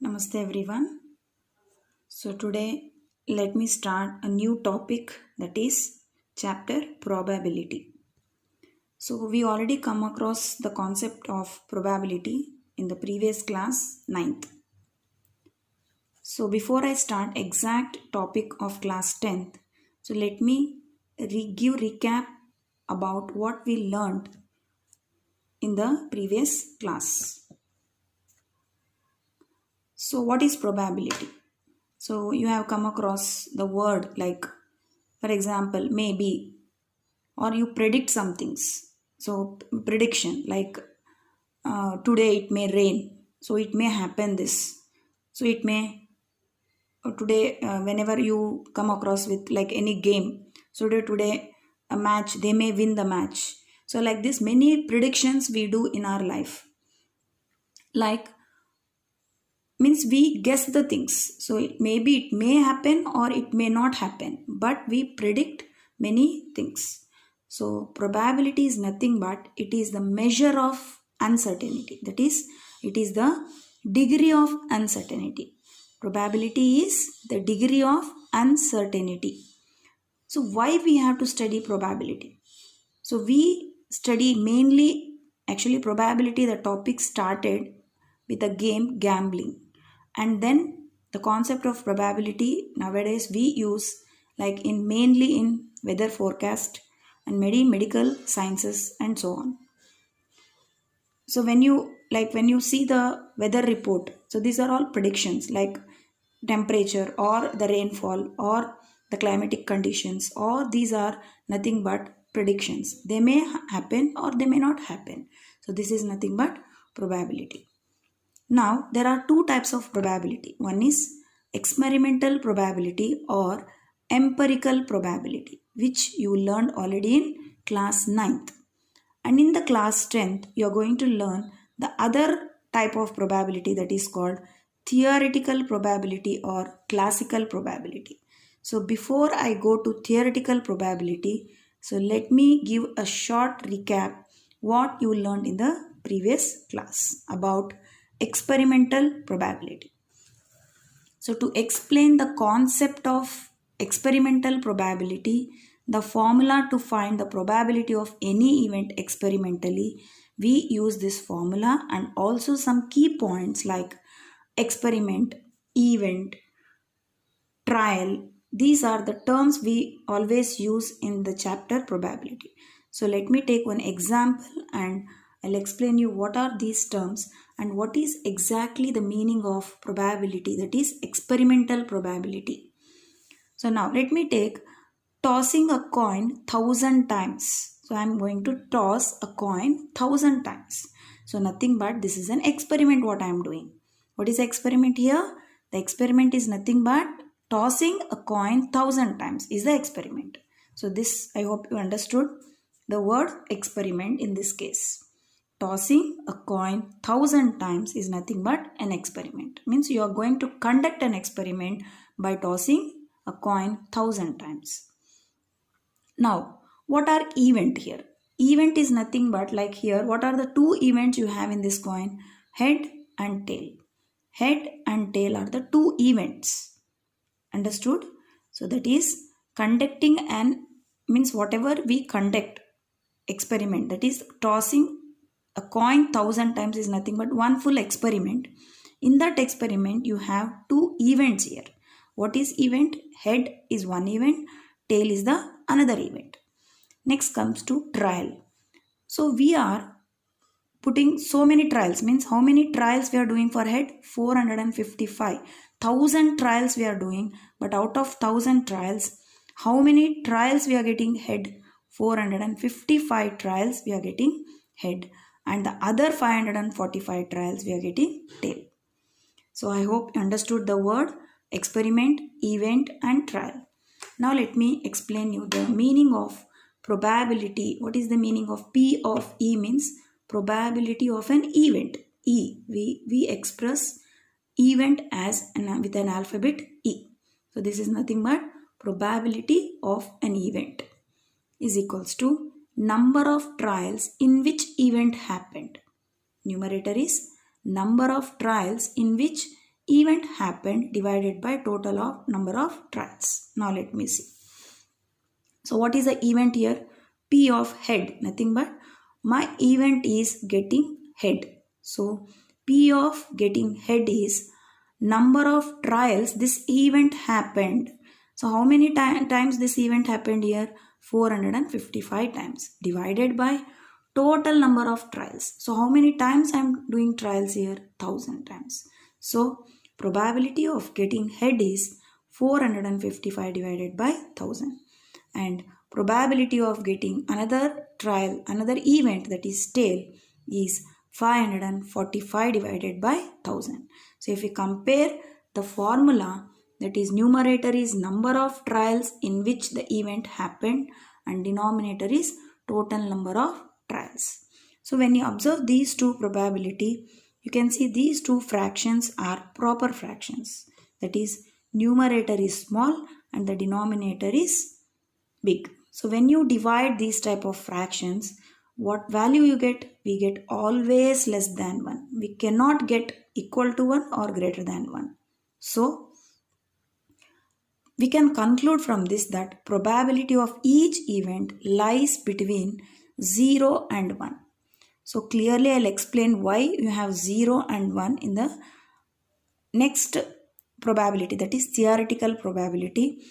Namaste everyone. So today let me start a new topic, that is chapter probability. So we already come across the concept of probability in the previous class 9th. So before I start exact topic of class 10th, so let me give recap about what we learned in the previous class. So what is probability? So you have come across the word like, for example, maybe, or you predict some things. So prediction like today it may rain, so it may happen this. So it may today whenever you come across with like any game. So today a match, they may win the match. So like this, many predictions we do in our life. Like means we guess the things, so maybe it may happen or it may not happen, but we predict many things. So probability is nothing but it is the measure of uncertainty, that is it is the degree of uncertainty. Probability is the degree of uncertainty. So why we have to study probability? So we study mainly, actually probability, the topic started with a game gambling, and then the concept of probability nowadays we use like in mainly in weather forecast and many medical sciences and so on. So when you see the weather report, so these are all predictions like temperature or the rainfall or the climatic conditions, or these are nothing but predictions. They may happen or they may not happen. So this is nothing but probability. Now, there are two types of probability. One is experimental probability or empirical probability, which you learned already in class 9th. And in the class 10th, you are going to learn the other type of probability, that is called theoretical probability or classical probability. So before I go to theoretical probability, so let me give a short recap what you learned in the previous class about experimental probability. So to explain the concept of experimental probability, the formula to find the probability of any event experimentally, we use this formula, and also some key points like experiment, event, trial. These are the terms we always use in the chapter probability. So let me take one example and I'll explain you what are these terms and what is exactly the meaning of probability, that is experimental probability. So now let me take tossing a coin 1,000 times. So I am going to toss a coin 1,000 times. So nothing but this is an experiment what I am doing. What is the experiment here? The experiment is nothing but tossing a coin 1,000 times is the experiment. So this, I hope you understood the word experiment in this case. Tossing a coin 1,000 times is nothing but an experiment. Means you are going to conduct an experiment by tossing a coin 1,000 times. Now, what are event here? Event is nothing but like here, what are the two events you have in this coin? Head and tail. Head and tail are the two events. Understood? So that is conducting and means whatever we conduct experiment, that is tossing a coin 1,000 times is nothing but one full experiment. In that experiment you have two events here. What is event? Head is one event, tail is the another event. Next comes to trial. So we are putting so many trials, means how many trials we are doing for head? 455. 1,000 trials we are doing, but out of 1,000 trials, how many trials we are getting? Head. 455 trials we are getting head, and the other 545 trials we are getting tail. So I hope you understood the word experiment, event and trial. Now let me explain you the meaning of probability. What is the meaning of P of E? Means probability of an event. E, we express event as with an alphabet E. So this is nothing but probability of an event is equals to number of trials in which event happened. Numerator is number of trials in which event happened divided by total of number of trials. Now let me see. So what is the event here? P of head, nothing but my event is getting head. So P of getting head is number of trials this event happened. So how many times this event happened here? 455 times divided by total number of trials. So how many times I am doing trials here? 1000 times. So probability of getting head is 455 divided by 1000. And probability of getting another trial, another event, that is tail, is 545 divided by 1000. So if we compare the formula, that is numerator is number of trials in which the event happened and denominator is total number of trials. So when you observe these two probability, you can see these two fractions are proper fractions. That is numerator is small and the denominator is big. So when you divide these type of fractions, what value you get? We get always less than 1. We cannot get equal to 1 or greater than 1. So we can conclude from this that probability of each event lies between 0 and 1. So clearly I'll explain why you have 0 and 1 in the next probability, that is theoretical probability.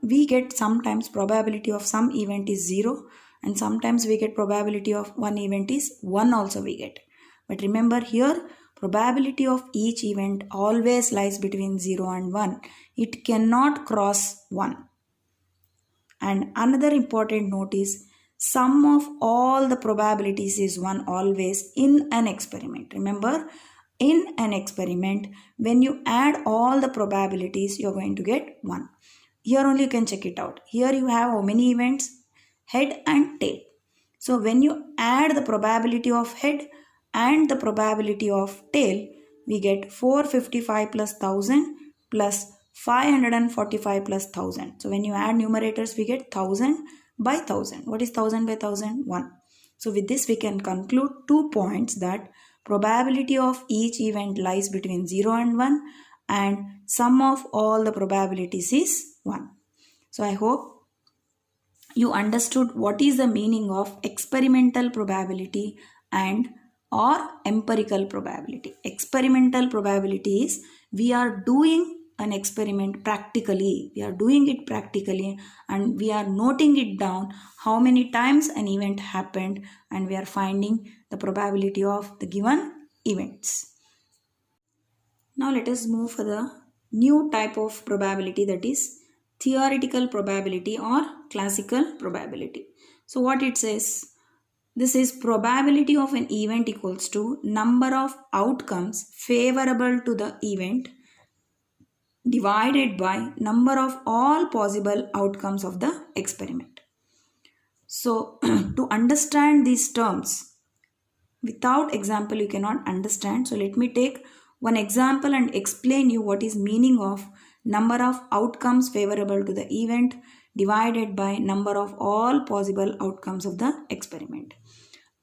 We get sometimes probability of some event is 0 and sometimes we get probability of one event is 1 also we get. But remember here, probability of each event always lies between 0 and 1. It cannot cross 1. And another important note is sum of all the probabilities is 1 always in an experiment. Remember, in an experiment, when you add all the probabilities, you're going to get 1. Here only you can check it out. Here you have how many events? Head and tail. So when you add the probability of head and the probability of tail, we get 455 plus 1000 plus 545 plus 1000. So when you add numerators, we get 1000 by 1000. What is 1000 by 1000? 1. So with this we can conclude 2 points, that probability of each event lies between 0 and 1 and sum of all the probabilities is 1. So I hope you understood what is the meaning of experimental probability and or empirical probability. Experimental probability is we are doing an experiment practically. We are doing it practically and we are noting it down how many times an event happened and we are finding the probability of the given events. Now let us move for the new type of probability, that is theoretical probability or classical probability. So what it says, this is probability of an event equals to number of outcomes favorable to the event divided by number of all possible outcomes of the experiment. So to understand these terms, without example you cannot understand. So let me take one example and explain you what is meaning of number of outcomes favorable to the event divided by number of all possible outcomes of the experiment.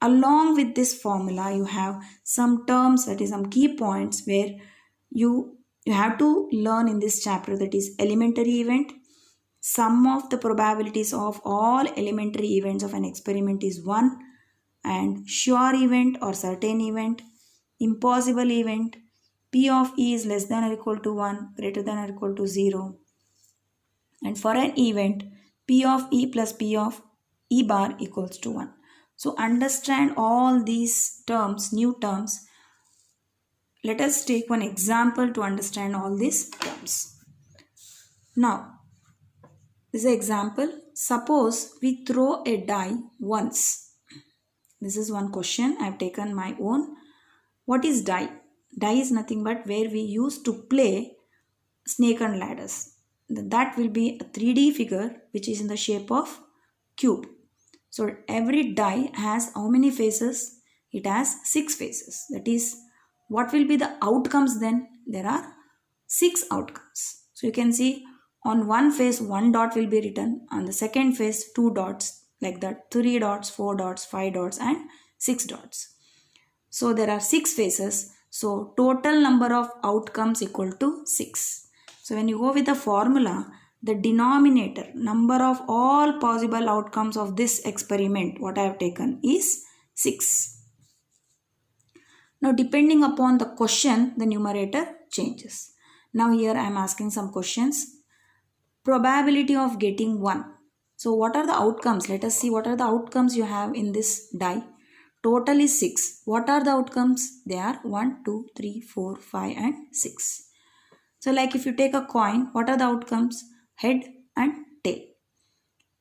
Along with this formula, you have some terms, that is some key points where you have to learn in this chapter, that is elementary event. Sum of the probabilities of all elementary events of an experiment is 1, and sure event or certain event, impossible event, P of E is less than or equal to 1, greater than or equal to 0. And for an event, P of E plus P of E bar equals to 1. So understand all these terms, new terms. Let us take one example to understand all these terms. Now, this is an example. Suppose we throw a die once. This is one question. I have taken my own. What is die? Die is nothing but where we used to play snake and ladders. That will be a 3D figure which is in the shape of cube. So every die has how many faces? It has 6 faces. That is, what will be the outcomes then? There are 6 outcomes. So you can see on one face 1 dot will be written, on the second face 2 dots, like that, 3 dots, 4 dots, 5 dots and 6 dots. So there are 6 faces. So total number of outcomes equal to 6. So when you go with the formula, the denominator, number of all possible outcomes of this experiment, what I have taken is 6. Now depending upon the question, the numerator changes. Now here I am asking some questions. Probability of getting 1. So what are the outcomes? Let us see what are the outcomes you have in this die. Total is 6. What are the outcomes? They are 1, 2, 3, 4, 5 and 6. So like if you take a coin, what are the outcomes? Head and tail.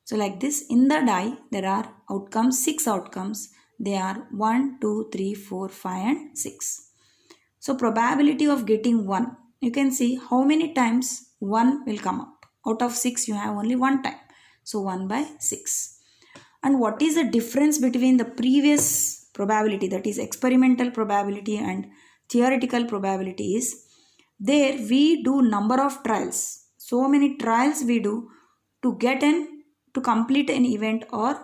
So like this, in the die there are outcomes, 6 outcomes. They are 1, 2, 3, 4, 5 and 6. So probability of getting 1. You can see how many times 1 will come up. Out of 6 you have only 1 time. So 1 by 6. And what is the difference between the previous probability, that is experimental probability, and theoretical probability is, there we do number of trials. So many trials we do to complete an event, or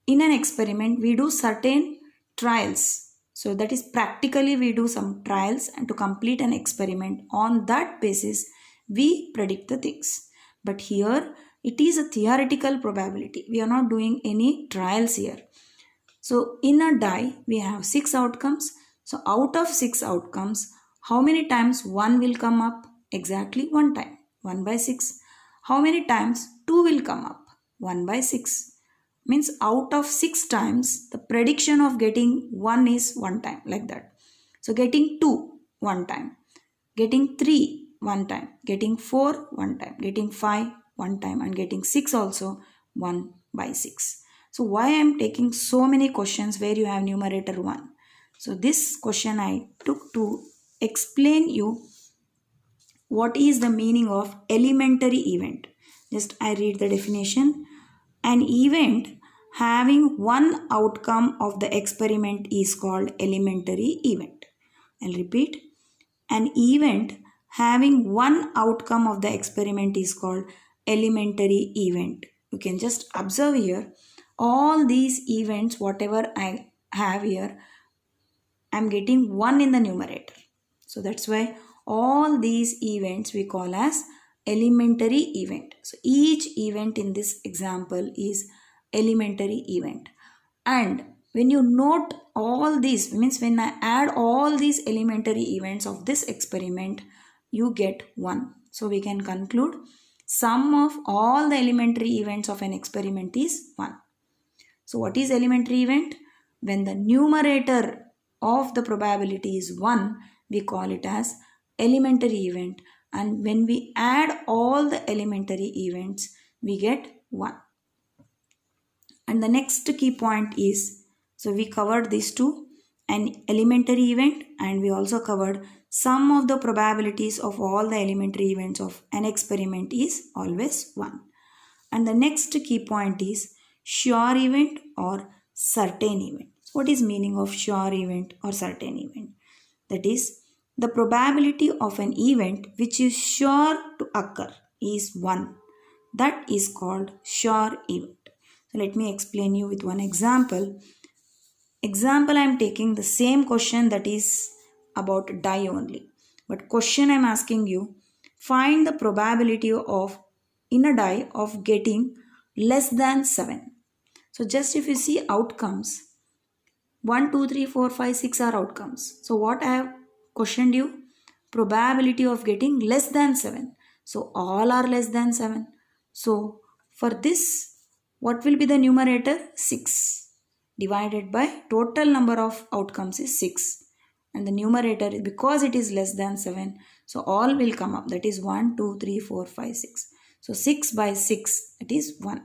in an experiment we do certain trials. So that is practically we do some trials and to complete an experiment. On that basis we predict the things. But here it is a theoretical probability. We are not doing any trials here. So in a die we have 6 outcomes. So out of 6 outcomes, how many times 1 will come up? Exactly 1 time, 1 by 6. How many times 2 will come up? 1 by 6. Means out of 6 times, the prediction of getting 1 is 1 time, like that. So getting 2, 1 time. Getting 3, 1 time. Getting 4, 1 time. Getting 5, 1 time. And getting 6 also, 1 by 6. So why I am taking so many questions where you have numerator 1? So this question I took to explain you what is the meaning of elementary event. Just I read the definition. An event having one outcome of the experiment is called elementary event. I'll repeat. An event having one outcome of the experiment is called elementary event. You can just observe here all these events, whatever I have here, I'm getting 1 in the numerator. So that's why all these events we call as elementary event. So each event in this example is elementary event. And when you note all these, means when I add all these elementary events of this experiment, you get 1. So we can conclude sum of all the elementary events of an experiment is 1. So what is elementary event? When the numerator of the probability is 1, we call it as elementary event. And when we add all the elementary events, we get 1. And the next key point is, so we covered these two, an elementary event, and we also covered sum of the probabilities of all the elementary events of an experiment is always 1. And the next key point is sure event or certain event. What is meaning of sure event or certain event? That is, the probability of an event which is sure to occur is 1. That is called sure event. So let me explain you with one example. Example, I am taking the same question that is about die only. But question I am asking you, find the probability of in a die of getting less than 7. So just if you see outcomes, 1, 2, 3, 4, 5, 6 are outcomes. So what I have questioned you? Probability of getting less than 7. So all are less than 7. So for this, what will be the numerator? 6 divided by total number of outcomes is 6. And the numerator, because it is less than 7, so all will come up. That is 1, 2, 3, 4, 5, 6. So 6 by 6, it is 1.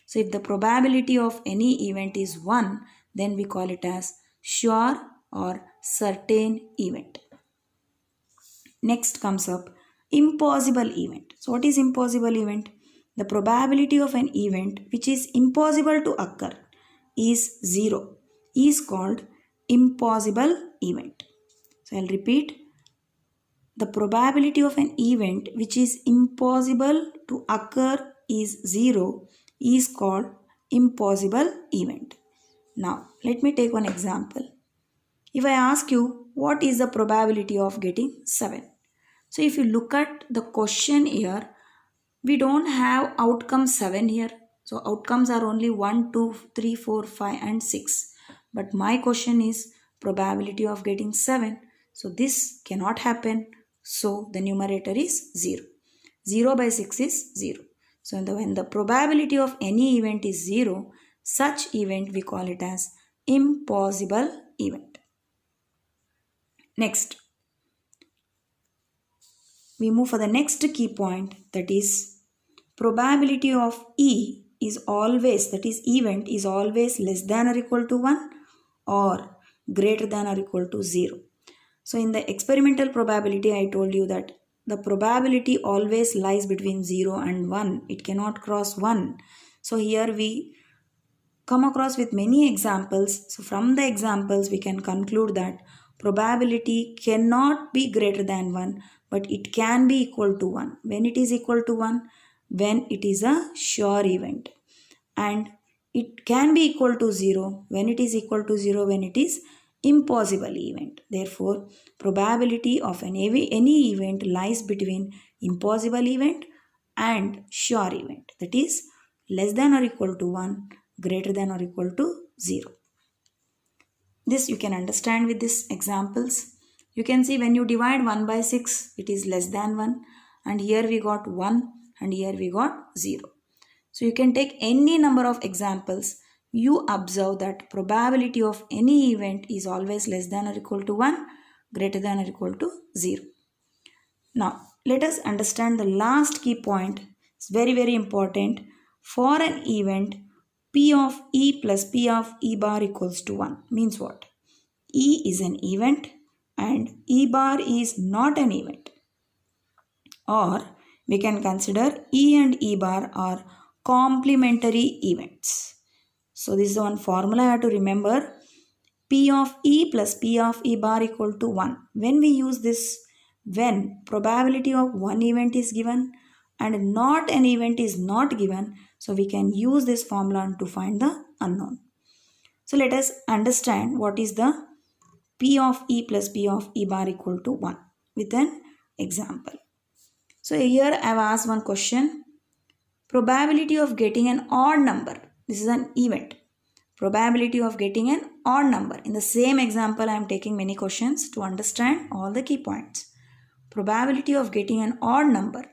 So if the probability of any event is 1, then we call it as sure or certain event. Next comes up impossible event. So what is impossible event? The probability of an event which is impossible to occur is 0, is called impossible event. So I'll repeat. The probability of an event which is impossible to occur is 0, is called impossible event. Now let me take one example. If I ask you what is the probability of getting 7? So if you look at the question here, we don't have outcome 7 here. So outcomes are only 1, 2, 3, 4, 5 and 6. But my question is probability of getting 7. So this cannot happen. So the numerator is 0. 0 by 6 is 0. So when the probability of any event is 0, such event we call it as impossible event. Next, we move for the next key point, that is probability of E is always, that is event is always less than or equal to 1 or greater than or equal to 0. So in the experimental probability, I told you that the probability always lies between 0 and 1. It cannot cross 1. So here we come across with many examples. So from the examples, we can conclude that probability cannot be greater than 1, but it can be equal to 1. When it is equal to 1, when it is a sure event. And it can be equal to 0 when it is equal to 0 when it is impossible event. Therefore, probability of any event lies between impossible event and sure event. That is less than or equal to 1, greater than or equal to 0. This you can understand with these examples. You can see when you divide 1 by 6, it is less than 1. And here we got 1 and here we got 0. So you can take any number of examples. You observe that probability of any event is always less than or equal to 1, greater than or equal to 0. Now, let us understand the last key point. It's very, very important. For an event, P of E plus P of E bar equals to 1. Means what? E is an event and E bar is not an event. Or we can consider E and E bar are complementary events. So this is one formula I have to remember. P of E plus P of E bar equal to 1. When we use this, when probability of one event is given and not an event is not given, so we can use this formula to find the unknown. So let us understand what is the P of E plus P of E bar equal to 1 with an example. So here I have asked one question. Probability of getting an odd number. This is an event. Probability of getting an odd number. In the same example, I am taking many questions to understand all the key points. Probability of getting an odd number.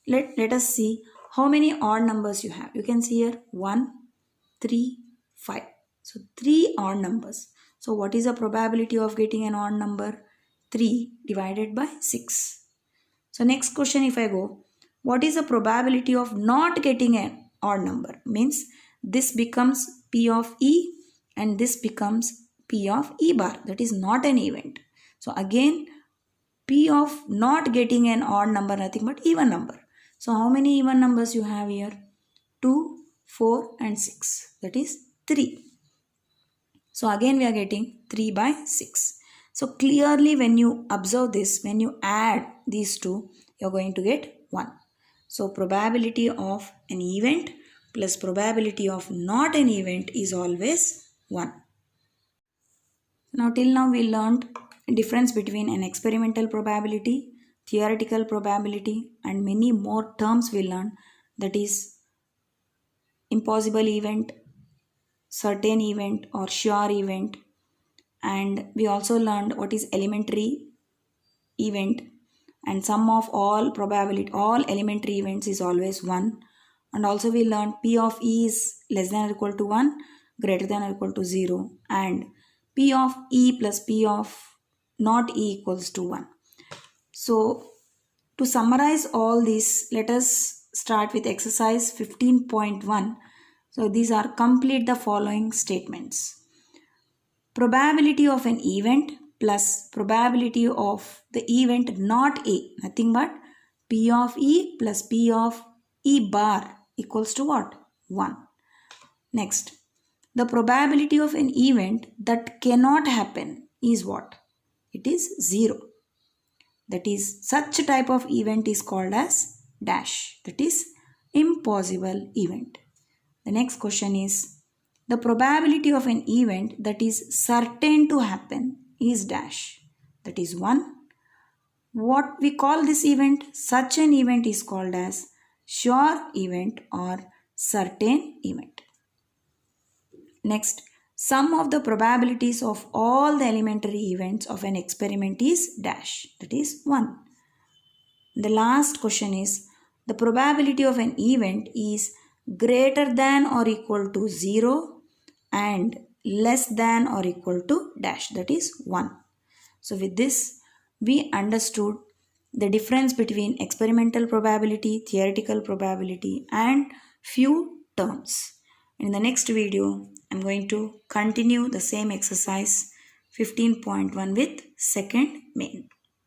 Let us see how many odd numbers you have. You can see here 1, 3, 5. So 3 odd numbers. So what is the probability of getting an odd number? 3 divided by 6. So next question if I go, what is the probability of not getting an odd number? Means this becomes P of E and this becomes P of E bar. That is not an event. So again, P of not getting an odd number, nothing but even number. So how many even numbers you have here? 2, 4 and 6. That is 3. So again we are getting 3 by 6. So clearly when you observe this, when you add these two, you are going to get 1. So probability of an event plus probability of not an event is always 1. Now till now we learned difference between an experimental probability, theoretical probability and many more terms we learned, that is impossible event, certain event or sure event, and we also learned what is elementary event, and sum of all probability, all elementary events is always 1. And also we learned P of E is less than or equal to 1, greater than or equal to 0, and P of E plus P of not E equals to 1. So to summarize all this, let us start with exercise 15.1. So these are complete the following statements. Probability of an event plus probability of the event not A, nothing but P of E plus P of E bar equals to what? 1. Next, the probability of an event that cannot happen is what? It is 0. That is, such a type of event is called as dash. That is impossible event. The next question is, the probability of an event that is certain to happen is dash. that is 1. What we call this event? Such an event is called as sure event or certain event. Next, sum of the probabilities of all the elementary events of an experiment is dash, that is 1. The last question is, the probability of an event is greater than or equal to 0 and less than or equal to dash, that is 1. So with this, we understood the difference between experimental probability, theoretical probability, and few terms. In the next video, I'm going to continue the same exercise 15.1 with second main.